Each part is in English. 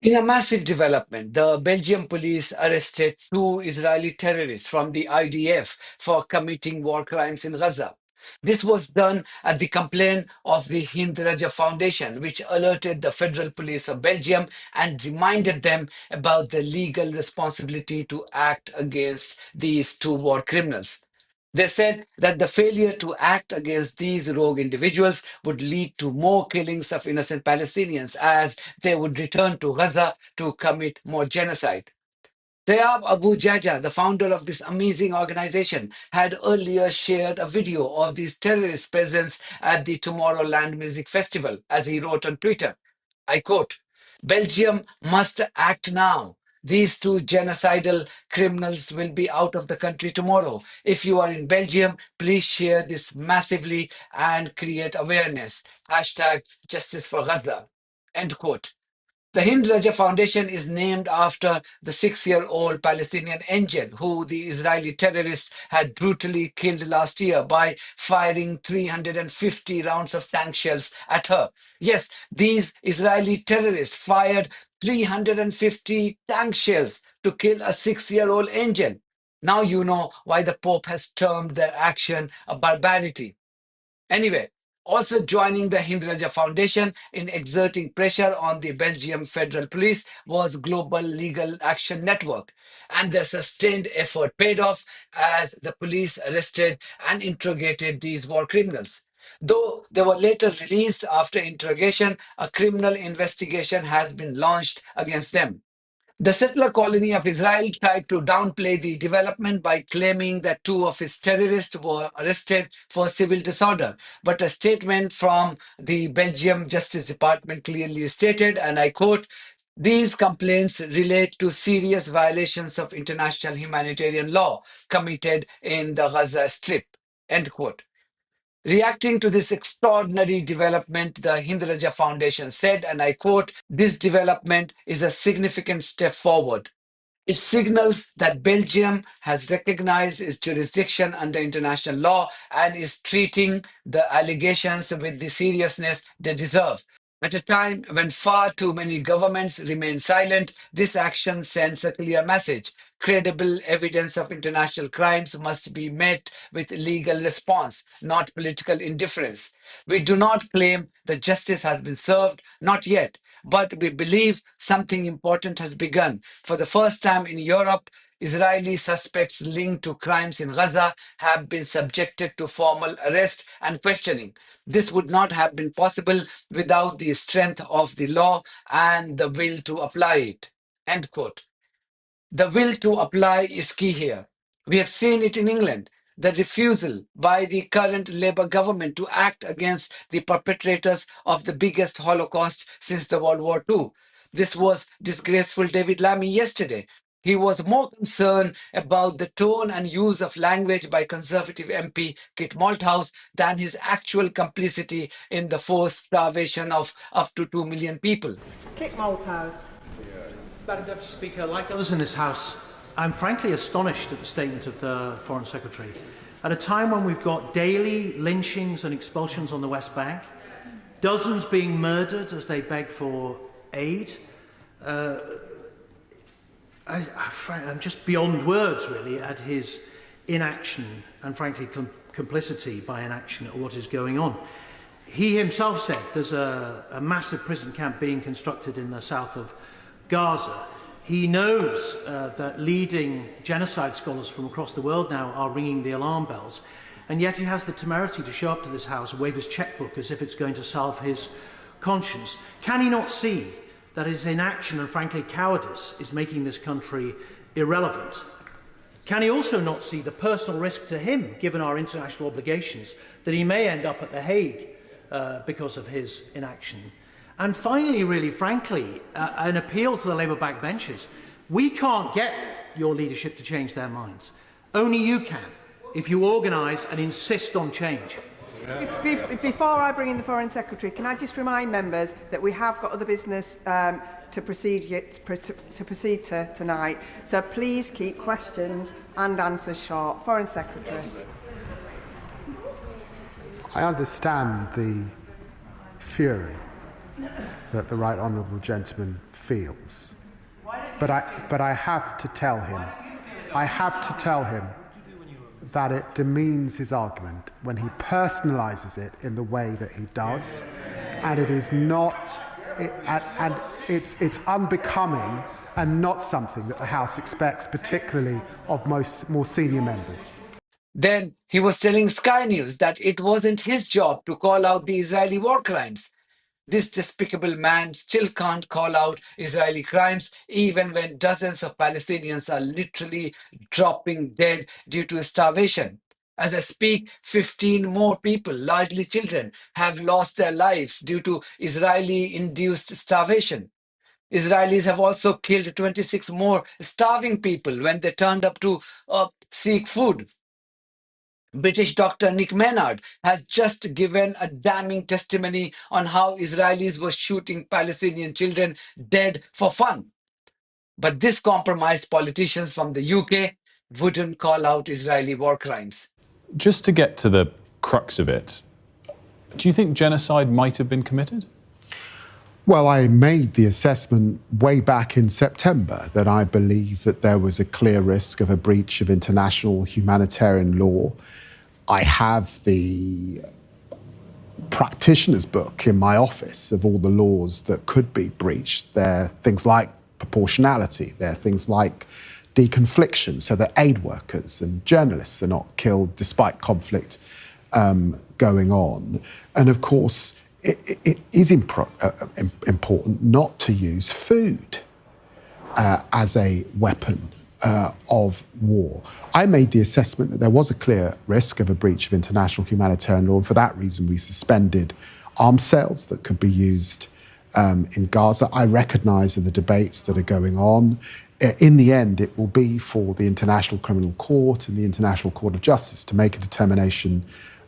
In a massive development, the Belgian police arrested two Israeli terrorists from the IDF for committing war crimes in Gaza. This was done at the complaint of the Hind Rajab Foundation, which alerted the Federal Police of Belgium and reminded them about the legal responsibility to act against these two war criminals. They said that the failure to act against these rogue individuals would lead to more killings of innocent Palestinians as they would return to Gaza to commit more genocide. Tayab Abu Jaja, the founder of this amazing organization, had earlier shared a video of these terrorists' presence at the Tomorrowland Music Festival, as he wrote on Twitter. I quote, Belgium must act now. These two genocidal criminals will be out of the country tomorrow. If you are in Belgium, please share this massively and create awareness. Hashtag Justice for Gaza. End quote. The Hind Rajab Foundation is named after the 6-year-old Palestinian angel who the Israeli terrorists had brutally killed last year by firing 350 rounds of tank shells at her. Yes, these Israeli terrorists fired 350 tank shells to kill a 6-year-old angel. Now you know why the Pope has termed their action a barbarity. Anyway, also joining the Hind Rajah Foundation in exerting pressure on the Belgium Federal Police was Global Legal Action Network, and their sustained effort paid off as the police arrested and interrogated these war criminals. Though they were later released after interrogation, a criminal investigation has been launched against them. The settler colony of Israel tried to downplay the development by claiming that two of its terrorists were arrested for civil disorder. But a statement from the Belgium Justice Department clearly stated, and I quote, these complaints relate to serious violations of international humanitarian law committed in the Gaza Strip. End quote. Reacting to this extraordinary development, the Hind Rajah Foundation said, and I quote, this development is a significant step forward. It signals that Belgium has recognized its jurisdiction under international law and is treating the allegations with the seriousness they deserve. At a time when far too many governments remain silent, this action sends a clear message. Credible evidence of international crimes must be met with legal response, not political indifference. We do not claim that justice has been served, not yet, but we believe something important has begun. For the first time in Europe, Israeli suspects linked to crimes in Gaza have been subjected to formal arrest and questioning. This would not have been possible without the strength of the law and the will to apply it. End quote. The will to apply is key here. We have seen it in England. The refusal by the current Labour government to act against the perpetrators of the biggest Holocaust since the World War II. This was disgraceful David Lammy yesterday. He was more concerned about the tone and use of language by Conservative MP Kit Malthouse than his actual complicity in the forced starvation of up to 2 million people. Kit Malthouse. Madam Deputy Speaker, like others in this House, I'm frankly astonished at the statement of the Foreign Secretary. At a time when we've got daily lynchings and expulsions on the West Bank, dozens being murdered as they beg for aid, I'm just beyond words, really, at his inaction and, frankly, complicity by inaction at what is going on. He himself said there's a massive prison camp being constructed in the south of Gaza. He knows that leading genocide scholars from across the world now are ringing the alarm bells, and yet he has the temerity to show up to this House and wave his chequebook as if it's going to salve his conscience. Can he not see that his inaction and, frankly, cowardice is making this country irrelevant? Can he also not see the personal risk to him, given our international obligations, that he may end up at The Hague because of his inaction? And finally, really frankly, an appeal to the Labour backbenchers. We can't get your leadership to change their minds. Only you can, if you organise and insist on change. Before I bring in the Foreign Secretary, can I just remind members that we have got other business to proceed to tonight. So please keep questions and answers short. Foreign Secretary. I understand the fury that the right honourable gentleman feels. But I have to tell him, that it demeans his argument when he personalises it in the way that he does, and it is not, and it's unbecoming and not something that the House expects, particularly of more senior members. Then he was telling Sky News that it wasn't his job to call out the Israeli war crimes. This despicable man still can't call out Israeli crimes, even when dozens of Palestinians are literally dropping dead due to starvation. As I speak, 15 more people, largely children, have lost their lives due to Israeli induced starvation. Israelis have also killed 26 more starving people when they turned up to seek food. British doctor Nick Maynard has just given a damning testimony on how Israelis were shooting Palestinian children dead for fun. But this compromised politicians from the UK wouldn't call out Israeli war crimes. Just to get to the crux of it, do you think genocide might have been committed? Well, I made the assessment way back in September that I believe that there was a clear risk of a breach of international humanitarian law. I have the practitioner's book in my office of all the laws that could be breached. There are things like proportionality. There are things like deconfliction, so that aid workers and journalists are not killed despite conflict going on. And of course, it is important not to use food as a weapon of war. I made the assessment that there was a clear risk of a breach of international humanitarian law, and for that reason we suspended arms sales that could be used in Gaza. I recognise in the debates that are going on, in the end it will be for the International Criminal Court and the International Court of Justice to make a determination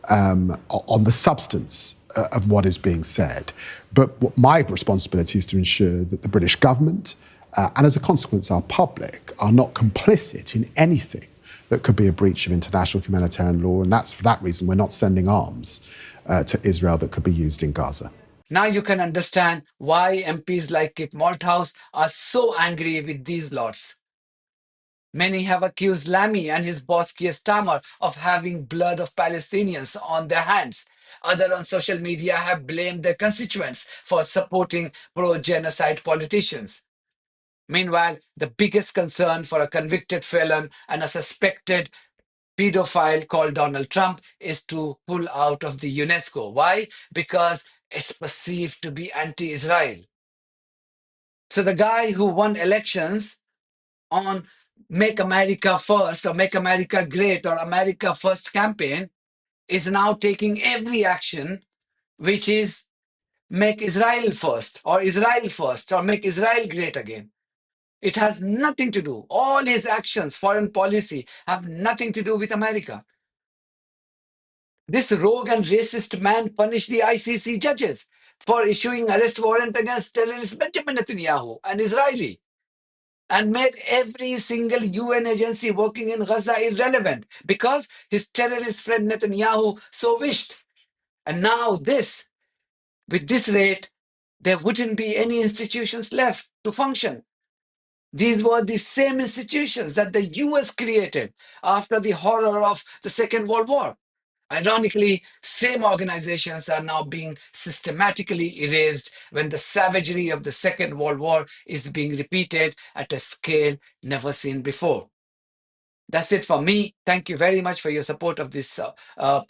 on the substance of what is being said. But what my responsibility is to ensure that the British government, and as a consequence our public, are not complicit in anything that could be a breach of international humanitarian law, and that's for that reason we're not sending arms to Israel that could be used in Gaza. Now you can understand why MPs like Kit Malthouse are so angry with these lots. Many have accused Lamy and his boss Keir Starmer of having blood of Palestinians on their hands. Others on social media have blamed their constituents for supporting pro-genocide politicians. Meanwhile, the biggest concern for a convicted felon and a suspected pedophile called Donald Trump is to pull out of the UNESCO. Why? Because it's perceived to be anti-Israel. So the guy who won elections on Make America First or Make America Great or America First campaign is now taking every action which is Make Israel First or Make Israel Great again. It has nothing to do. All his actions, foreign policy, have nothing to do with America. This rogue and racist man punished the ICC judges for issuing arrest warrant against terrorist Benjamin Netanyahu, an Israeli, and made every single UN agency working in Gaza irrelevant because his terrorist friend Netanyahu so wished. And now this, with this rate, there wouldn't be any institutions left to function. These were the same institutions that the US created after the horror of the Second World War. Ironically, same organizations are now being systematically erased when the savagery of the Second World War is being repeated at a scale never seen before. That's it for me. Thank you very much for your support of this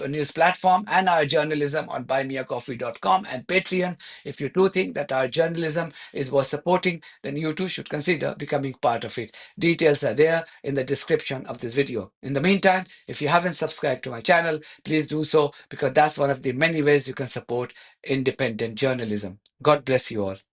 news platform and our journalism on buymeacoffee.com and Patreon. If you do think that our journalism is worth supporting, then you too should consider becoming part of it. Details are there in the description of this video. In the meantime, if you haven't subscribed to my channel, please do so because that's one of the many ways you can support independent journalism. God bless you all.